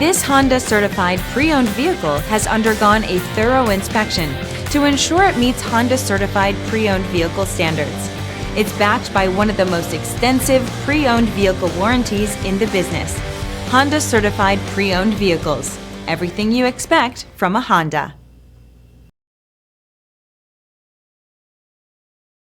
This Honda certified pre-owned vehicle has undergone a thorough inspection to ensure it meets Honda certified pre-owned vehicle standards. It's backed by one of the most extensive pre-owned vehicle warranties in the business. Honda certified pre-owned vehicles. Everything you expect from a Honda.